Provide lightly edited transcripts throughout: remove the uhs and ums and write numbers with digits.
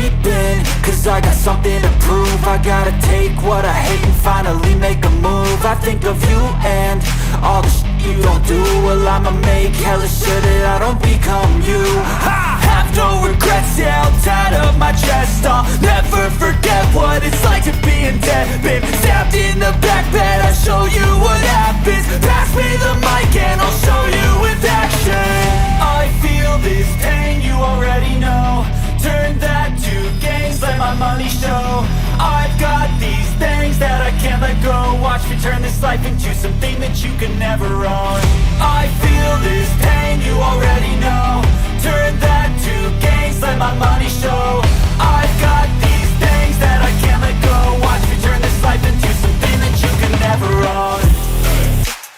sleeping, cause I got something to prove. I gotta take what I hate and finally make a move. I think of you and all the shit you don't do. Well, I'ma make hella sure that I don't become you. I have no regrets, yeah, I'll tie up my chest. I'll never forget what it's like to be in debt. Been stabbed in the back bed, I'll show you what happens. Pass me the mic and I'll show you with action. I feel this pain, you already know. Turn that to gains, let my money show. I've got these things that I can't let go. Watch me turn this life into something that you can never own. I feel this pain, you already know. Turn that to gains, let my money show. I've got these things that I can't let go. Watch me turn this life into something that you can never own.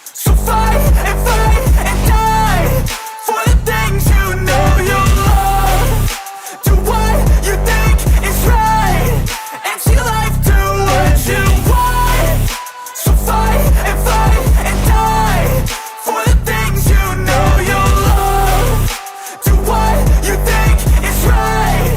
So fight and die for the things you know you love. Do what you think is right and see life do what you want. So fight and die for the things you know you love. Do what you think is right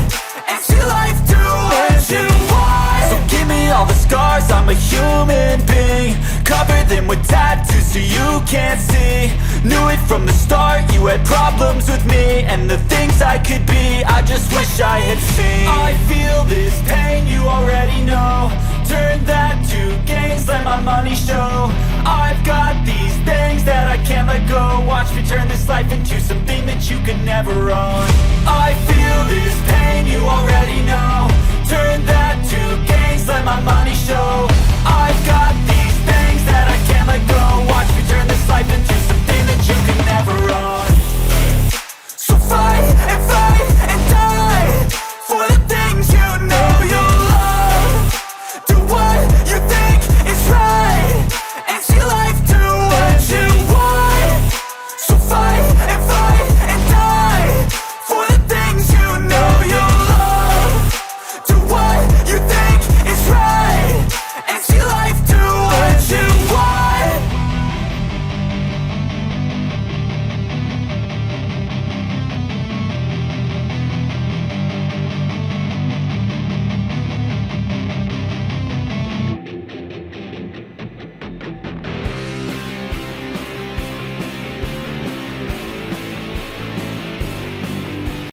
and see life do what you want. So give me all the scars, I'm a human being. Cover them with tattoos so you can't see. Knew it from the start, you had problems with me and the things I could be, I just wish I had seen. I feel this pain, you already know. Turn that to gains, let my money show. I've got these things that I can't let go. Watch me turn this life into something that you can never own. I feel this pain, you already know. Turn that to gains, let my money show. I've got these things that I can't let go. Watch me turn this